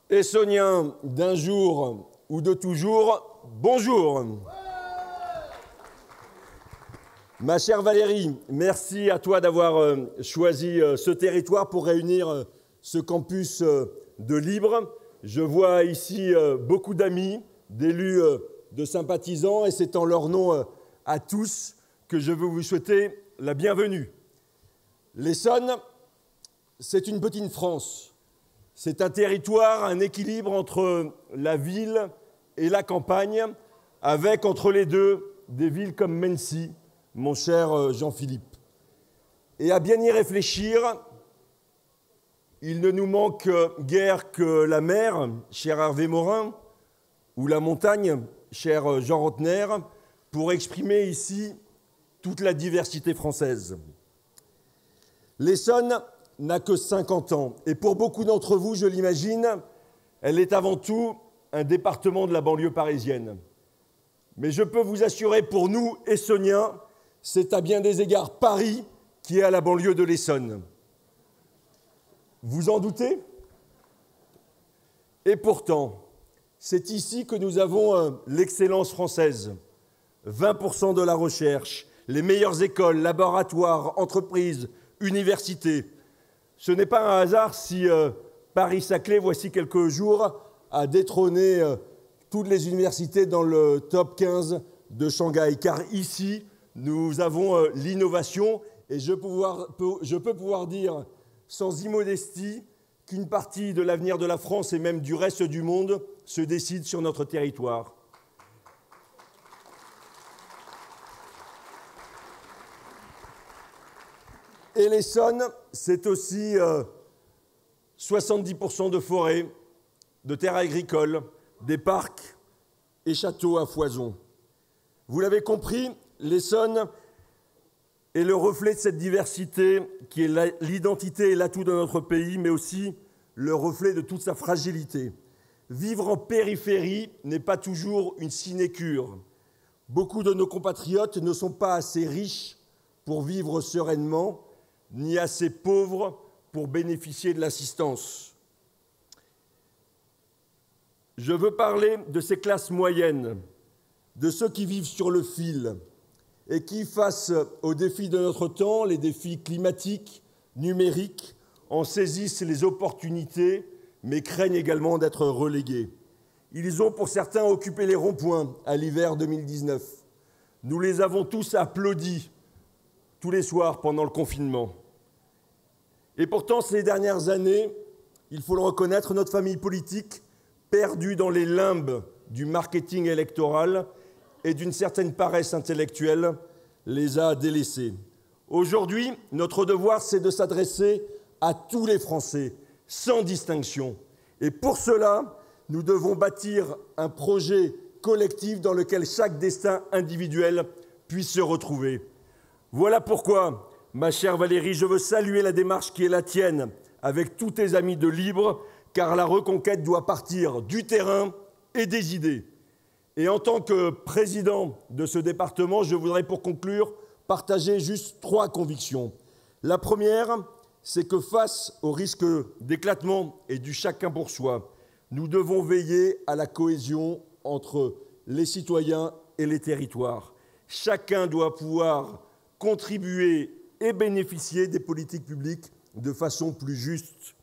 Essonniens d'un jour ou de toujours, bonjour. Ma chère Valérie, merci à toi d'avoir choisi ce territoire pour réunir ce campus de Libre. Je vois ici beaucoup d'amis, d'élus, de sympathisants, et c'est en leur nom à tous que je veux vous souhaiter la bienvenue. L'Essonne, c'est une petite France. C'est un territoire, un équilibre entre la ville et la campagne, avec entre les deux des villes comme Mennecy, mon cher Jean-Philippe. Et à bien y réfléchir, il ne nous manque guère que la mer, cher Hervé Morin, ou la montagne, cher Jean Rotner, pour exprimer ici toute la diversité française. L'Essonne n'a que 50 ans, et pour beaucoup d'entre vous, je l'imagine, elle est avant tout un département de la banlieue parisienne. Mais je peux vous assurer, pour nous, Essonniens, c'est à bien des égards Paris qui est à la banlieue de l'Essonne. Vous en doutez? Et pourtant, c'est ici que nous avons l'excellence française. 20% de la recherche, les meilleures écoles, laboratoires, entreprises, universités. Ce n'est pas un hasard si Paris-Saclay, voici quelques jours, a détrôné toutes les universités dans le top 15 de Shanghai. Car ici, nous avons l'innovation et je peux pouvoir dire, sans immodestie, qu'une partie de l'avenir de la France et même du reste du monde se décide sur notre territoire. Et l'Essonne, c'est aussi 70% de forêts, de terres agricoles, des parcs et châteaux à foison. Vous l'avez compris, l'Essonne est le reflet de cette diversité qui est l'identité et l'atout de notre pays, mais aussi le reflet de toute sa fragilité. Vivre en périphérie n'est pas toujours une sinécure. Beaucoup de nos compatriotes ne sont pas assez riches pour vivre sereinement, ni assez pauvres pour bénéficier de l'assistance. Je veux parler de ces classes moyennes, de ceux qui vivent sur le fil et qui, face aux défis de notre temps, les défis climatiques, numériques, en saisissent les opportunités, mais craignent également d'être relégués. Ils ont, pour certains, occupé les ronds-points à l'hiver 2019. Nous les avons tous applaudis tous les soirs pendant le confinement. Et pourtant, ces dernières années, il faut le reconnaître, notre famille politique, perdue dans les limbes du marketing électoral et d'une certaine paresse intellectuelle, les a délaissés. Aujourd'hui, notre devoir, c'est de s'adresser à tous les Français, sans distinction. Et pour cela, nous devons bâtir un projet collectif dans lequel chaque destin individuel puisse se retrouver. Voilà pourquoi, ma chère Valérie, je veux saluer la démarche qui est la tienne avec tous tes amis de Libre, car la reconquête doit partir du terrain et des idées. Et en tant que président de ce département, je voudrais pour conclure partager juste 3 convictions. La première, c'est que face au risque d'éclatement et du chacun pour soi, nous devons veiller à la cohésion entre les citoyens et les territoires. Chacun doit pouvoir contribuer et bénéficier des politiques publiques de façon plus juste.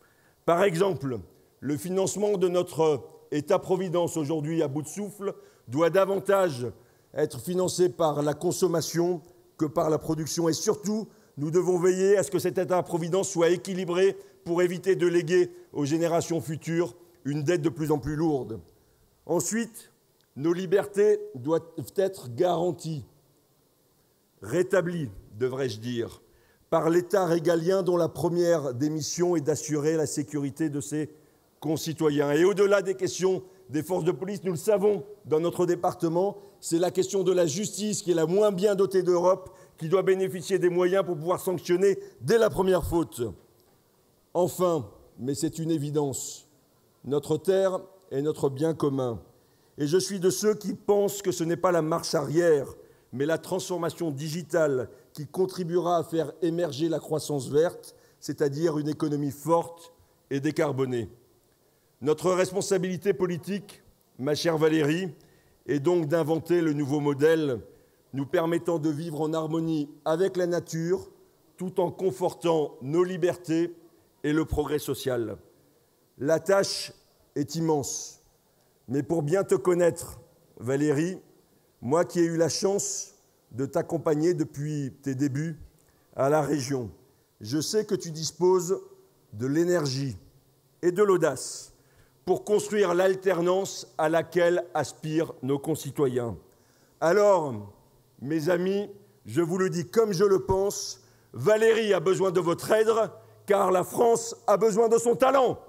Par exemple, le financement de notre État-providence aujourd'hui à bout de souffle doit davantage être financé par la consommation que par la production. Et surtout, nous devons veiller à ce que cet État-providence soit équilibré pour éviter de léguer aux générations futures une dette de plus en plus lourde. Ensuite, nos libertés doivent être garanties, rétablies, devrais-je dire, par l'État régalien dont la première des missions est d'assurer la sécurité de ses concitoyens. Et au-delà des questions des forces de police, nous le savons, dans notre département, c'est la question de la justice qui est la moins bien dotée d'Europe, qui doit bénéficier des moyens pour pouvoir sanctionner dès la première faute. Enfin, mais c'est une évidence, notre terre est notre bien commun. Et je suis de ceux qui pensent que ce n'est pas la marche arrière, mais la transformation digitale qui contribuera à faire émerger la croissance verte, c'est-à-dire une économie forte et décarbonée. Notre responsabilité politique, ma chère Valérie, est donc d'inventer le nouveau modèle nous permettant de vivre en harmonie avec la nature, tout en confortant nos libertés et le progrès social. La tâche est immense, mais pour bien te connaître, Valérie, moi qui ai eu la chance de t'accompagner depuis tes débuts à la région, je sais que tu disposes de l'énergie et de l'audace pour construire l'alternance à laquelle aspirent nos concitoyens. Alors, mes amis, je vous le dis comme je le pense, Valérie a besoin de votre aide, car la France a besoin de son talent.